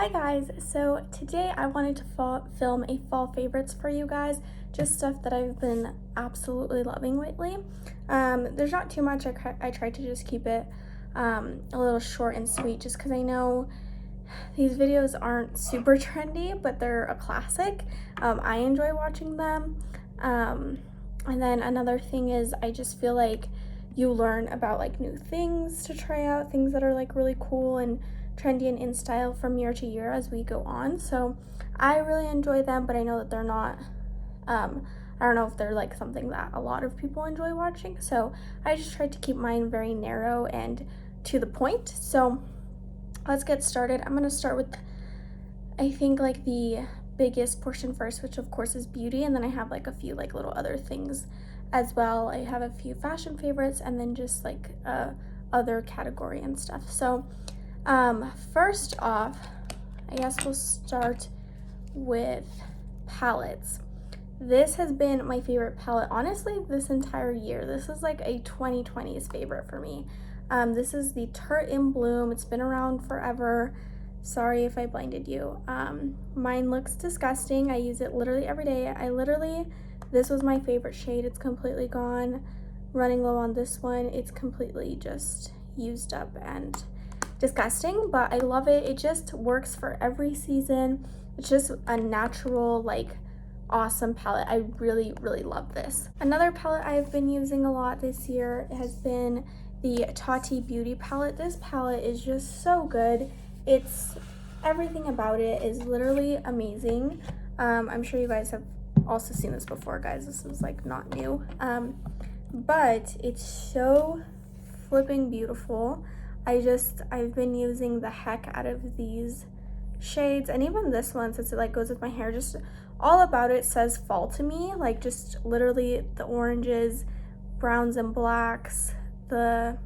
Hi guys, so today I wanted to film a fall favorites for you guys, just stuff that I've been absolutely loving lately. There's not too much. I tried to just keep it a little short and sweet just because I know these videos aren't super trendy, but they're a classic. I enjoy watching them. And then another thing is I just feel like you learn about like new things to try out, things that are like really cool and trendy and in style from year to year as we go on. So I really enjoy them, but I know that they're not, I don't know if they're like something that a lot of people enjoy watching. So I just tried to keep mine very narrow and to the point. So let's get started. I'm gonna start with, I think, like the biggest portion first, which of course is beauty, and then I have like a few like little other things as well. I have a few fashion favorites and then just like other category and stuff. So first off, I guess we'll start with palettes. This has been my favorite palette, honestly, this entire year. This is like a 2020s favorite for me. This is the Tarte in Bloom. It's been around forever. Sorry if I blinded you. Mine looks disgusting. I use it literally every day. This was my favorite shade. It's completely gone. Running low on this one. It's completely just used up and disgusting, but I love it. It just works for every season. It's just a natural, like, awesome palette. I really love this. Another palette I've been using a lot this year has been the Tati Beauty palette. This palette is just so good. It's everything about it is literally amazing. I'm sure you guys have also seen this before, guys. This is like not new, but it's so flipping beautiful. I've been using the heck out of these shades, and even this one, since it like goes with my hair, just all about it says fall to me. Like just literally the oranges, browns and blacks, the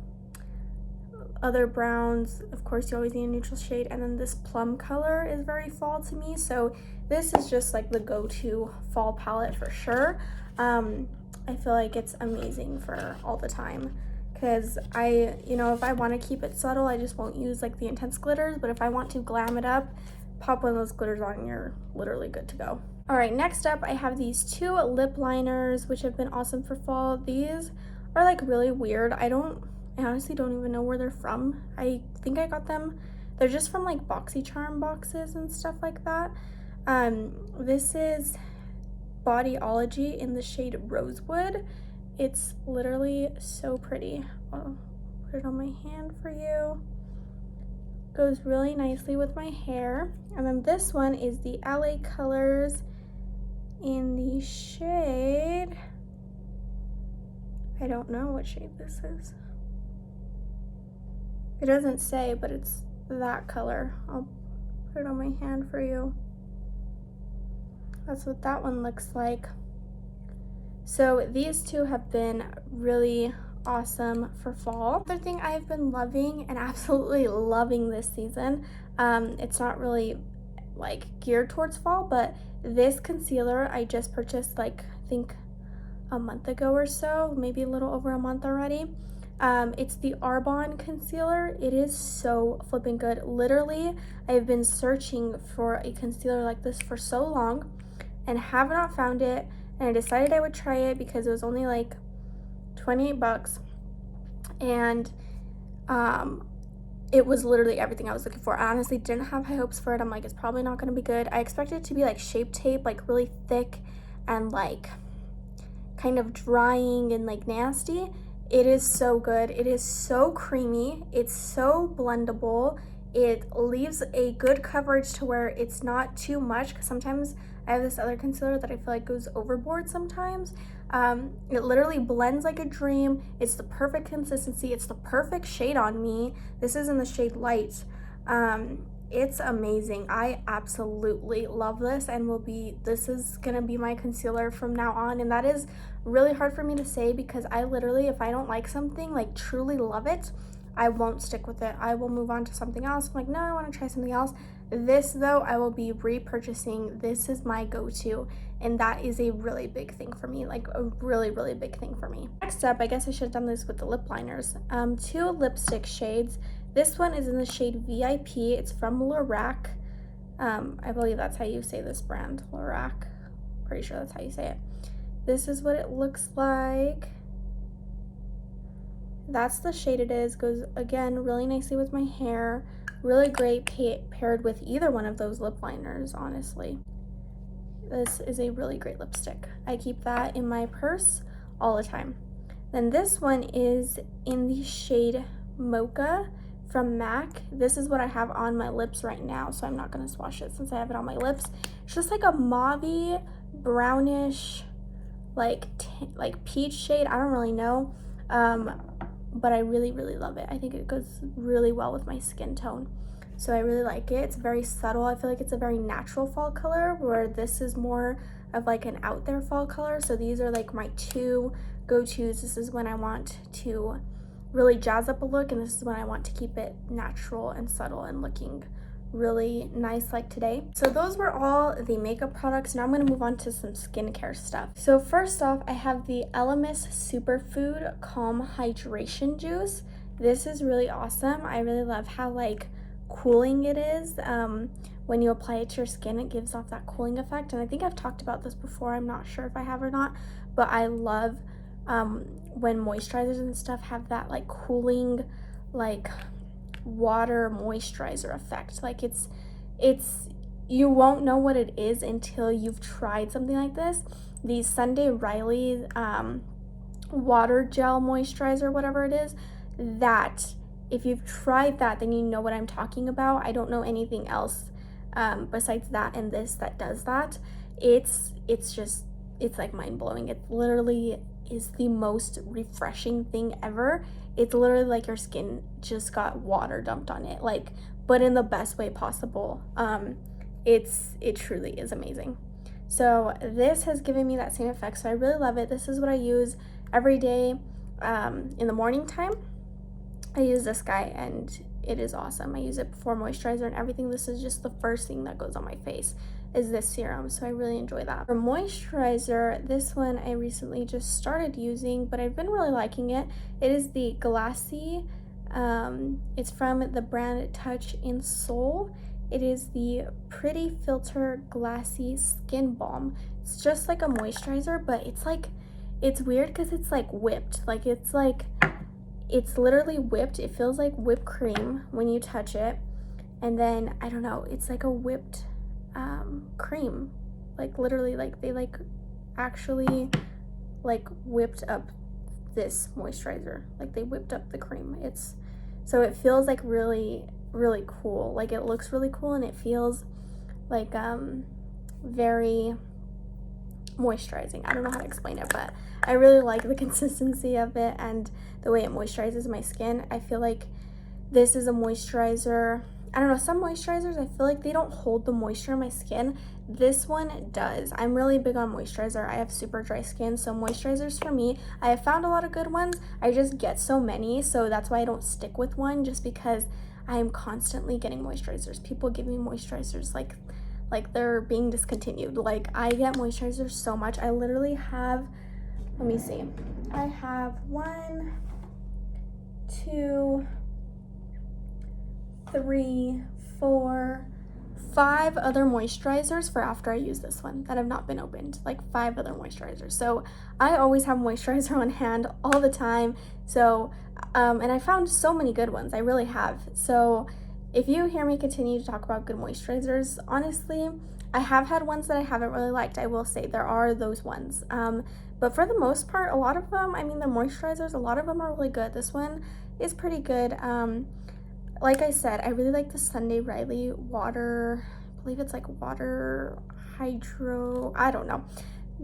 other browns, of course you always need a neutral shade, and then this plum color is very fall to me. So this is just like the go-to fall palette for sure. I feel like it's amazing for all the time, because if I want to keep it subtle, I just won't use like the intense glitters, but if I want to glam it up, pop one of those glitters on and you're literally good to go. All right, next up I have these two lip liners, which have been awesome for fall. These are like really weird. I honestly don't even know where they're from. I think I got them, they're just from like BoxyCharm boxes and stuff like that. This is Bodyology in the shade Rosewood. It's literally so pretty. I'll put it on my hand for you. Goes really nicely with my hair. And then this one is the LA Colors in the shade, I don't know what shade this is. It doesn't say, but it's that color. I'll put it on my hand for you. That's what that one looks like. So these two have been really awesome for fall. Another thing I've been loving and absolutely loving this season, it's not really like geared towards fall, but this concealer I just purchased like I think a month ago or so, maybe a little over a month already. It's the Arbonne concealer. It is so flipping good. Literally, I've been searching for a concealer like this for so long and have not found it, and I decided I would try it because it was only like 28 bucks, and it was literally everything I was looking for. I honestly didn't have high hopes for it. I'm like, it's probably not going to be good. I expected it to be like Shape Tape, like really thick and like kind of drying and like nasty. It is so good. It is so creamy. It's so blendable. It leaves a good coverage to where it's not too much, because sometimes I have this other concealer that I feel like goes overboard sometimes. It literally blends like a dream. It's the perfect consistency. It's the perfect shade on me. This is in the shade Light. It's amazing. I absolutely love this, and this is gonna be my concealer from now on. And that is really hard for me to say, because I literally, if I don't like something, like truly love it, I won't stick with it. I will move on to something else. I'm like, no, I want to try something else. This though, I will be repurchasing. This is my go-to, and that is a really big thing for me, like a really big thing for me. Next up, I guess I should have done this with the lip liners. Two lipstick shades. This one is in the shade VIP. It's from Lorac. I believe that's how you say this brand, Lorac. Pretty sure that's how you say it. This is what it looks like. That's the shade it is. Goes, again, really nicely with my hair. Really great paired with either one of those lip liners, honestly. This is a really great lipstick. I keep that in my purse all the time. Then this one is in the shade Mocha from MAC. This is what I have on my lips right now, so I'm not going to swatch it since I have it on my lips. It's just like a mauvey, brownish, like peach shade. I don't really know, but I really, really love it. I think it goes really well with my skin tone. So I really like it. It's very subtle. I feel like it's a very natural fall color, where this is more of like an out there fall color. So these are like my two go-tos. This is when I want to really jazz up a look, and this is when I want to keep it natural and subtle and looking really nice like today. So those were all the makeup products. Now I'm going to move on to some skincare stuff. So first off, I have the Elemis Superfood Calm Hydration Juice. This is really awesome. I really love how like cooling it is. When you apply it to your skin, it gives off that cooling effect, and I think I've talked about this before. I'm not sure if I have or not, but I love when moisturizers and stuff have that like cooling, like water moisturizer effect. Like it's you won't know what it is until you've tried something like this. The Sunday Riley water gel moisturizer, whatever it is, that if you've tried that, then you know what I'm talking about. I don't know anything else besides that and this that does that. It's like mind-blowing. It literally is the most refreshing thing ever. It's literally like your skin just got water dumped on it, like, but in the best way possible. It truly is amazing. So this has given me that same effect, so I really love it. This is what I use every day in the morning time. I use this guy and it is awesome. I use it before moisturizer and everything. This is just the first thing that goes on my face is this serum, so I really enjoy that. For moisturizer, this one I recently just started using, but I've been really liking it. It is the Glassy, it's from the brand Touch in Soul. It is the Pretty Filter Glassy Skin Balm. It's just like a moisturizer, but it's weird because it's like whipped. Like it's literally whipped. It feels like whipped cream when you touch it, and then I don't know, it's like a whipped cream, like literally, like they like actually like whipped up this moisturizer, like they whipped up the cream. So it feels like really, really cool. Like it looks really cool and it feels like very moisturizing. I don't know how to explain it, but I really like the consistency of it and the way it moisturizes my skin. I feel like this is a moisturizer. I don't know, some moisturizers, I feel like they don't hold the moisture in my skin. This one does. I'm really big on moisturizer. I have super dry skin, so moisturizers for me, I have found a lot of good ones. I just get so many, so that's why I don't stick with one, just because I am constantly getting moisturizers. People give me moisturizers like they're being discontinued. Like I get moisturizers so much. I literally have, let me see, I have 1, 2, 3, 4, 5 other moisturizers for after I use this one that have not been opened, like 5 other moisturizers. So I always have moisturizer on hand all the time. So and I found so many good ones, I really have. So if you hear me continue to talk about good moisturizers, honestly, I have had ones that I haven't really liked. I will say there are those ones, but for the most part, a lot of them, I mean, the moisturizers, a lot of them are really good. This one is pretty good. Like I said, I really like the Sunday Riley water, I believe it's like water hydro, I don't know.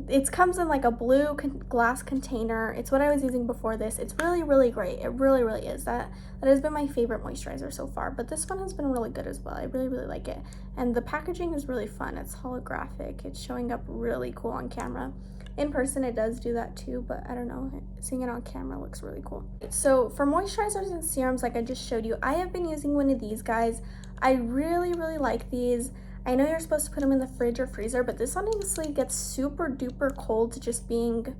It comes in like a blue glass container. It's what I was using before this. It's really, really great. It really, really is. That has been my favorite moisturizer so far, but this one has been really good as well. I really, really like it. And the packaging is really fun. It's holographic. It's showing up really cool on camera. In person, it does do that too, but I don't know, seeing it on camera looks really cool. So for moisturizers and serums, like I just showed you, I have been using one of these guys. I really, really like these. I know you're supposed to put them in the fridge or freezer, but this one honestly gets super duper cold just being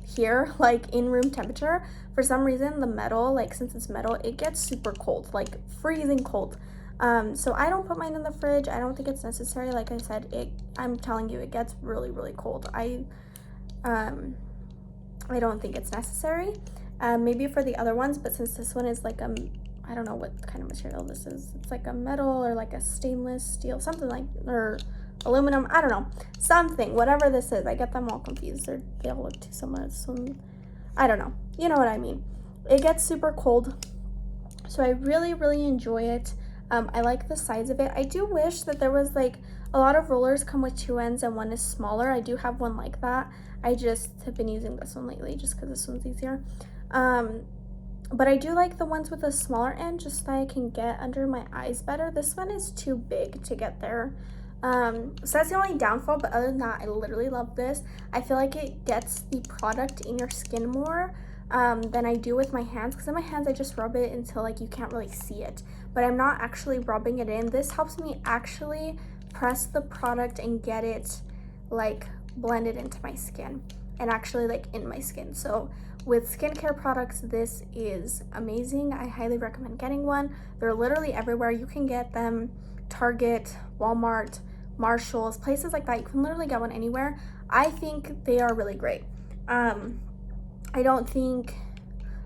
here, like in room temperature. For some reason, the metal, like since it's metal, it gets super cold, like freezing cold. So I don't put mine in the fridge. I don't think it's necessary. Like I said, I'm telling you, it gets really, really cold. I don't think it's necessary. Maybe for the other ones, but since this one is like I don't know what kind of material this is. It's like a metal or like a stainless steel, something like, or aluminum. I don't know, something, whatever this is. I get them all confused. They all look too similar. So I don't know. You know what I mean. It gets super cold, so I really, really enjoy it. I like the size of it. I do wish that there was like a lot of rollers come with 2 ends and one is smaller. I do have one like that. I just have been using this one lately just because this one's easier. But I do like the ones with a smaller end just so I can get under my eyes better. This one is too big to get there. So that's the only downfall, but other than that, I literally love this. I feel like it gets the product in your skin more than I do with my hands, because in my hands I just rub it until like you can't really see it, but I'm not actually rubbing it in. This helps me actually press the product and get it like blended into my skin and actually like in my skin. So with skincare products, this is amazing. I highly recommend getting one. They're literally everywhere. You can get them Target, Walmart, Marshalls, places like that. You can literally get one anywhere. I think they are really great. I don't think,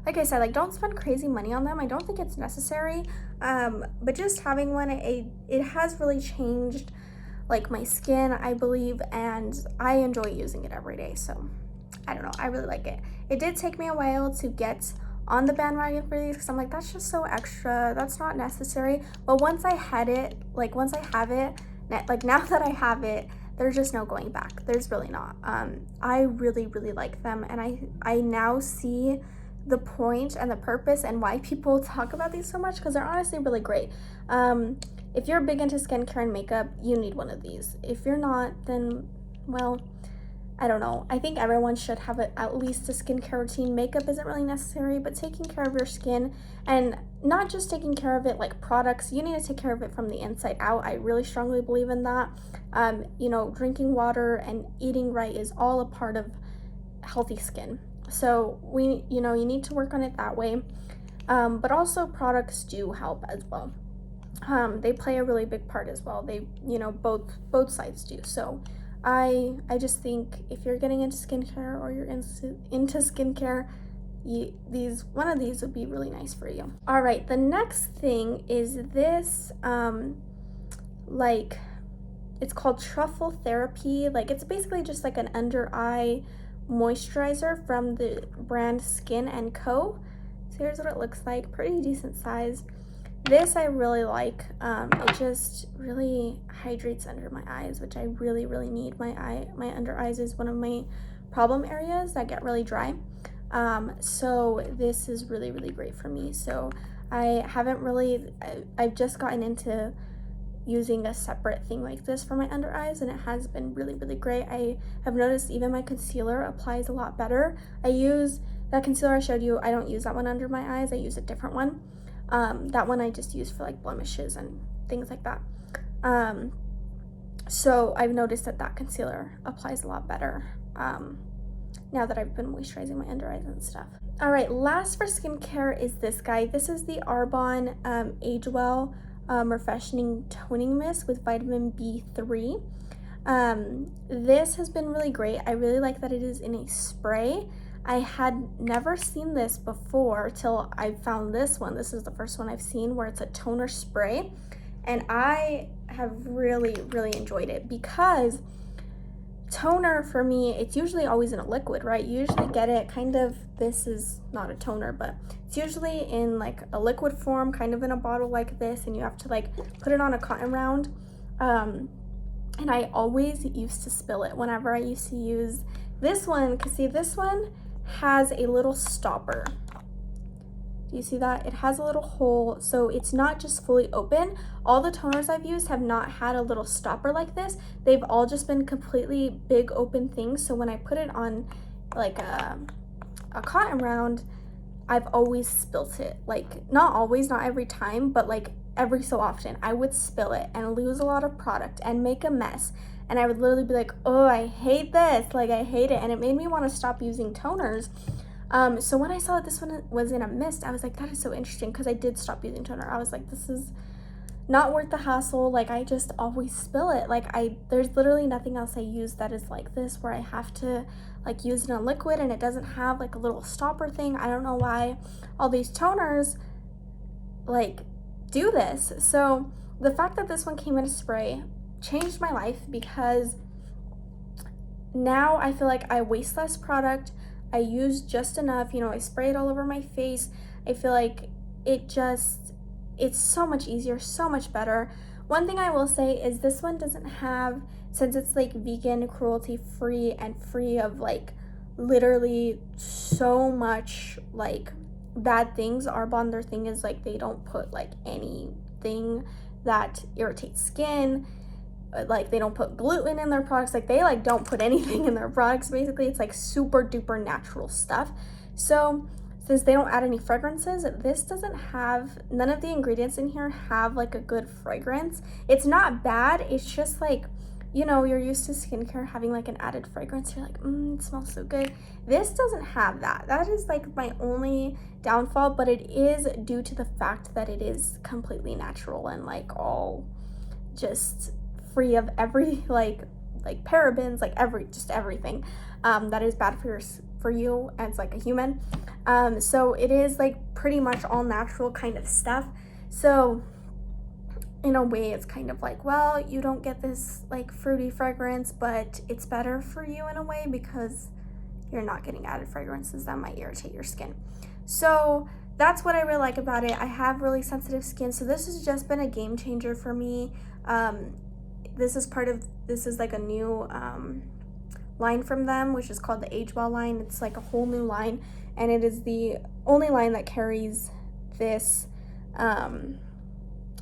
like I said, like don't spend crazy money on them. I don't think it's necessary. But just having one, it has really changed like my skin, I believe, and I enjoy using it every day. So I don't know, I really like it. It did take me a while to get on the bandwagon for these because I'm like, that's just so extra, that's not necessary. But once I had it, like once I have it, like now that I have it, there's just no going back. There's really not. I really, really like them, and I now see the point and the purpose and why people talk about these so much, because they're honestly really great. If you're big into skincare and makeup, you need one of these. If you're not, then, well, I don't know. I think everyone should have at least a skincare routine. Makeup isn't really necessary, but taking care of your skin, and not just taking care of it like products, you need to take care of it from the inside out. I really strongly believe in that. You know, drinking water and eating right is all a part of healthy skin. So you need to work on it that way. But also products do help as well. They play a really big part as well. They, both sides do. So I just think if you're getting into skincare or you're into skincare, one of these would be really nice for you. All right, the next thing is this, it's called Truffle Therapy. Like, it's basically just like an under eye moisturizer from the brand Skin & Co. So here's what it looks like, pretty decent size. This I really like. It just really hydrates under my eyes, which I really, really need. My under eyes is one of my problem areas that get really dry. So this is really, really great for me. So I've just gotten into using a separate thing like this for my under eyes, and it has been really, really great. I have noticed even my concealer applies a lot better. I use that concealer I showed you. I don't use that one under my eyes. I use a different one. That one I just use for like blemishes and things like that. So I've noticed that concealer applies a lot better now that I've been moisturizing my under eyes and stuff. All right, last for skincare is this guy. This is the Arbonne Age Well Refreshing Toning Mist with vitamin B3. This has been really great. I really like that it is in a spray. I had never seen this before till I found this one. This is the first one I've seen where it's a toner spray, and I have really, really enjoyed it, because toner for me, it's usually always in a liquid, right? You usually get it kind of, this is not a toner, but it's usually in like a liquid form, kind of in a bottle like this, and you have to like put it on a cotton round. And I always used to spill it whenever I used to use this one, because see, this one has a little stopper. Do you see that? It has a little hole, so it's not just fully open. All the toners I've used have not had a little stopper like this. They've all just been completely big open things, so when I put it on like a cotton round, I've always spilt it. Like, not always, not every time, but like every so often I would spill it and lose a lot of product and make a mess. And I would literally be like, oh, I hate this, like I hate it. And it made me want to stop using toners. So when I saw that this one was in a mist, I was like, that is so interesting, because I did stop using toner. I was like, this is not worth the hassle. Like, I just always spill it. Like, there's literally nothing else I use that is like this, where I have to like use it in a liquid and it doesn't have like a little stopper thing. I don't know why all these toners like do this. So the fact that this one came in a spray changed my life, because now I feel like I waste less product. I use just enough, you know, I spray it all over my face. I feel like it's so much easier, so much better. One thing I will say is this one doesn't have, since it's like vegan, cruelty free, and free of like literally so much like bad things. Arbonne, their thing is like they don't put like anything that irritates skin. Like they don't put gluten in their products. Like they like don't put anything in their products. Basically, it's like super duper natural stuff. So since they don't add any fragrances, this doesn't have, none of the ingredients in here have like a good fragrance. It's not bad, it's just like, you know, you're used to skincare having like an added fragrance. You're like, it smells so good. This doesn't have that. That is like my only downfall, but it is due to the fact that it is completely natural and like all just free of every like parabens, like everything that is bad for you as like a human. So it is like pretty much all natural kind of stuff. So in a way it's kind of like, well, you don't get this like fruity fragrance, but it's better for you in a way because you're not getting added fragrances that might irritate your skin. So that's what I really like about it. I have really sensitive skin, so this has just been a game changer for me. This is like a new line from them, which is called the Age Well line. It's like a whole new line, and it is the only line that carries this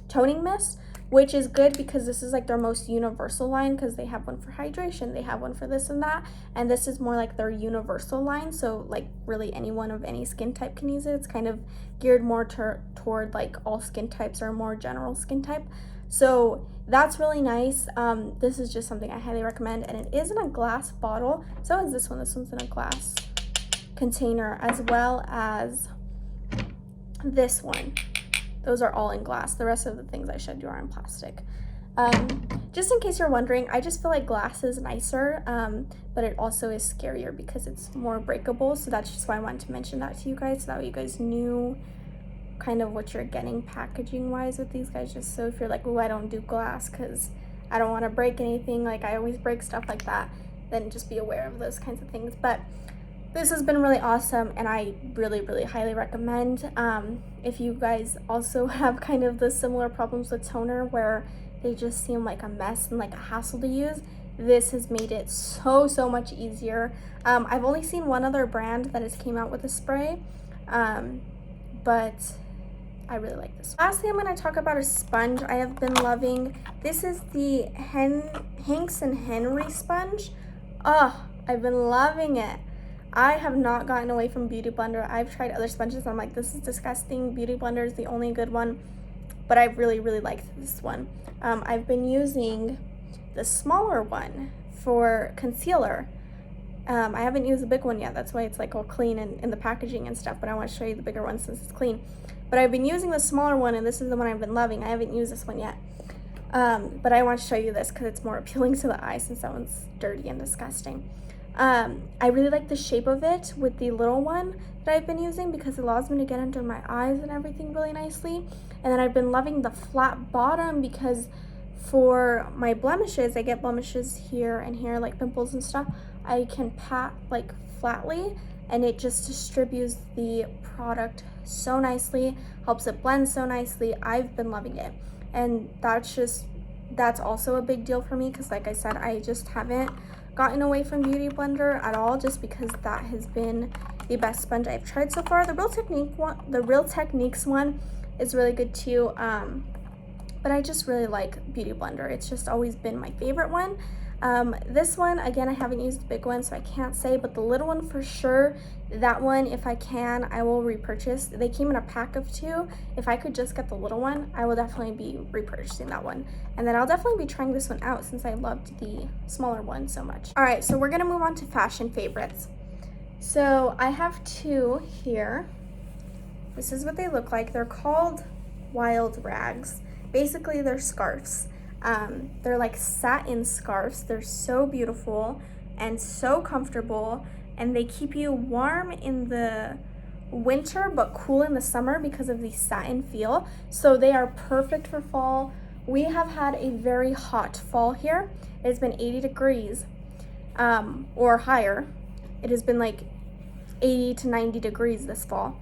toning mist, which is good because this is like their most universal line, because they have one for hydration, they have one for this and that, and this is more like their universal line. So like really anyone of any skin type can use it. It's kind of geared more toward like all skin types or more general skin type. So that's really nice. This is just something I highly recommend, and it is in a glass bottle. So is this one. This one's in a glass container, as well as this one. Those are all in glass. The rest of the things I showed you are in plastic. Just in case you're wondering, I just feel like glass is nicer, but it also is scarier because it's more breakable. So that's just why I wanted to mention that to you guys, so that way you guys knew kind of what you're getting packaging wise with these guys. Just so if you're like, oh, I don't do glass because I don't want to break anything, like I always break stuff like that, then just be aware of those kinds of things. But this has been really awesome, and I really, really highly recommend. If you guys also have kind of the similar problems with toner where they just seem like a mess and like a hassle to use, this has made it so much easier. I've only seen one other brand that has came out with a spray, but I really like this. Lastly, I'm going to talk about a sponge I have been loving. This is the Hanks and Henry sponge. Oh, I've been loving it. I have not gotten away from Beauty Blender. I've tried other sponges and I'm like, this is disgusting. Beauty Blender is the only good one, but I really liked this one. I've been using the smaller one for concealer. I haven't used the big one yet. That's why it's like all clean and in the packaging and stuff, but I want to show you the bigger one since it's clean. But I've been using the smaller one, and this is the one I've been loving. I haven't used this one yet. But I want to show you this because it's more appealing to the eye since that one's dirty and disgusting. I really like the shape of it with the little one that I've been using because it allows me to get under my eyes and everything really nicely. And then I've been loving the flat bottom because for my blemishes, I get blemishes here and here, like pimples and stuff. I can pat like flatly, and it just distributes the product so nicely, helps it blend so nicely. I've been loving it, and that's also a big deal for me because like I said, I just haven't gotten away from Beauty Blender at all, just because that has been the best sponge I've tried so far. The Real Techniques one is really good too, but I just really like Beauty Blender. It's just always been my favorite one. This one, again, I haven't used the big one, so I can't say, but the little one for sure, that one, if I can, I will repurchase. They came in a pack of 2. If I could just get the little one, I will definitely be repurchasing that one. And then I'll definitely be trying this one out since I loved the smaller one so much. All right, so we're gonna move on to fashion favorites. So I have 2 here. This is what they look like. They're called Wild Rags. Basically, they're scarves. They're like satin scarves. They're so beautiful and so comfortable, and they keep you warm in the winter but cool in the summer because of the satin feel. So they are perfect for fall. We have had a very hot fall here. It's been 80 degrees or higher. It has been like 80 to 90 degrees this fall.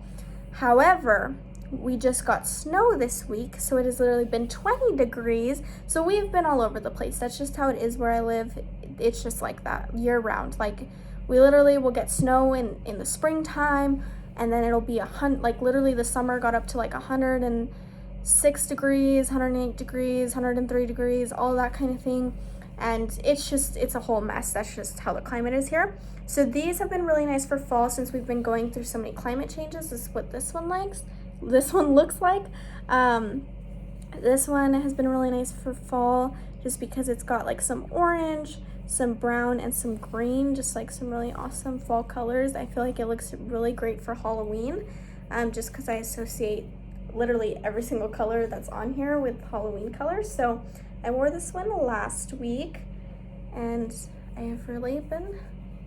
However, we just got snow this week, so it has literally been 20 degrees. So we've been all over the place. That's just how it is where I live. It's just like that year round. Like, we literally will get snow in the springtime, and then it'll be like literally the summer got up to like 106 degrees, 108 degrees, 103 degrees, all that kind of thing. And it's a whole mess. That's just how the climate is here. So these have been really nice for fall since we've been going through so many climate changes. This is what this one looks like. This one has been really nice for fall just because it's got like some orange, some brown, and some green, just like some really awesome fall colors. I feel like it looks really great for Halloween, just because I associate literally every single color that's on here with Halloween colors. So I wore this one last week and I have really been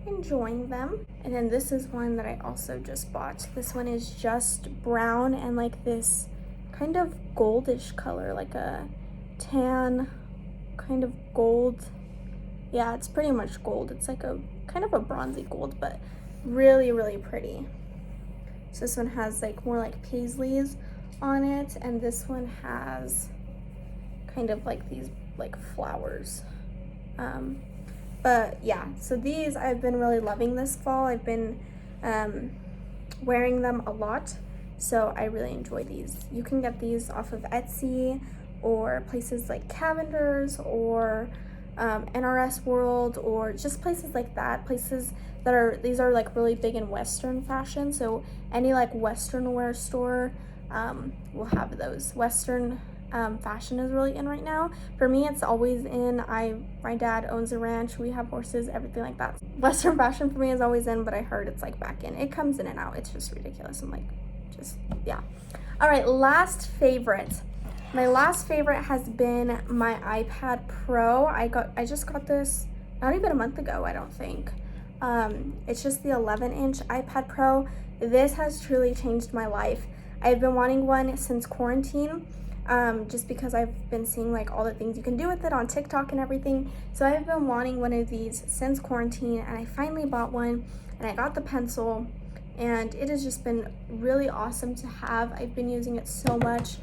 enjoying them. And then this is one that I also just bought. This one is just brown and like this kind of goldish color, like a tan kind of gold. Yeah, it's pretty much gold. It's like a kind of a bronzy gold, but really, really pretty. So this one has like more like paisleys on it, and this one has kind of like these like flowers. But yeah, so these I've been really loving this fall. I've been wearing them a lot, so I really enjoy these. You can get these off of Etsy or places like Cavender's or NRS World, or just places like that, places that are, these are like really big in Western fashion, so any like Western wear store will have those. Western fashion is really in right now. For me, it's always in. My dad owns a ranch, we have horses, everything like that. Western fashion for me is always in, but I heard it's like back in. It comes in and out. It's just ridiculous. I'm like, just, yeah. All right, last favorite. My last favorite has been my iPad Pro. I just got this not even a month ago, I don't think. It's just the 11-inch iPad Pro. This has truly changed my life. I've been wanting one since quarantine, just because I've been seeing like all the things you can do with it on TikTok and everything. So I've been wanting one of these since quarantine, and I finally bought one, and I got the pencil, and it has just been really awesome to have. I've been using it so much.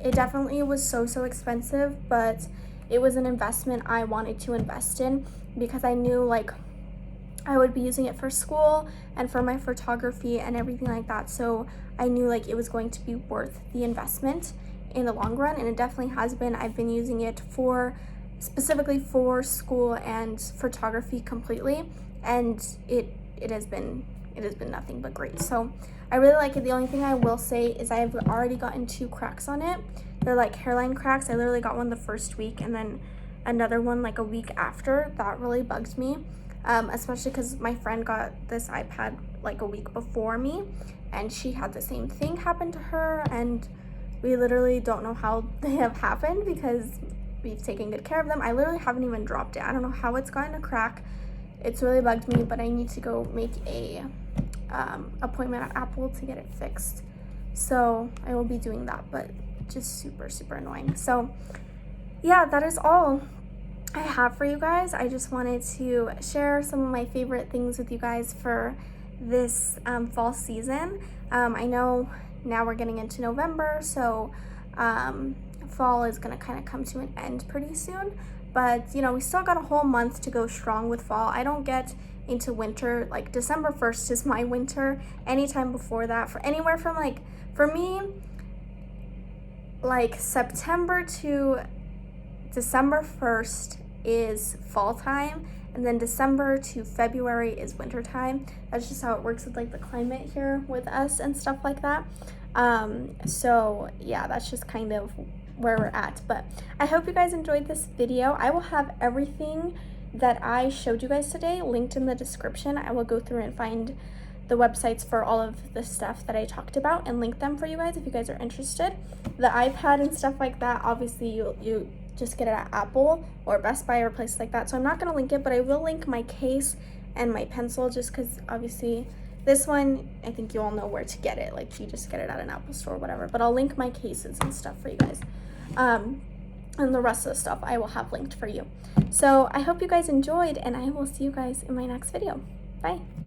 It definitely was so expensive, but it was an investment I wanted to invest in because I knew like I would be using it for school and for my photography and everything like that. So I knew like it was going to be worth the investment in the long run, and it definitely has been. I've been using it specifically for school and photography completely, and it has been nothing but great. So I really like it. The only thing I will say is I've already gotten 2 cracks on it. They're like hairline cracks. I literally got one the first week and then another one like a week after. That really bugged me, especially because my friend got this iPad like a week before me, and she had the same thing happen to her, and we literally don't know how they have happened because we've taken good care of them. I literally haven't even dropped it. I don't know how it's gotten a crack. It's really bugged me, but I need to go make a appointment at Apple to get it fixed. So I will be doing that, but just super annoying. So yeah, that is all I have for you guys. I just wanted to share some of my favorite things with you guys for this fall season. I know now we're getting into November, so fall is gonna kind of come to an end pretty soon, but you know, we still got a whole month to go strong with fall. I don't get into winter, like December 1st is my winter. Anytime before that, for anywhere from like, for me, like September to December 1st is fall time, and then December to February is winter time. That's just how it works with like the climate here with us and stuff like that. So yeah, that's just kind of where we're at. But I hope you guys enjoyed this video. I will have everything that I showed you guys today linked in the description. I will go through and find the websites for all of the stuff that I talked about and link them for you guys if you guys are interested. The iPad and stuff like that, obviously you just get it at Apple or Best Buy or places like that. So I'm not going to link it, but I will link my case and my pencil just because obviously this one, I think you all know where to get it. Like you just get it at an Apple store or whatever. But I'll link my cases and stuff for you guys. And the rest of the stuff I will have linked for you. So I hope you guys enjoyed, and I will see you guys in my next video. Bye.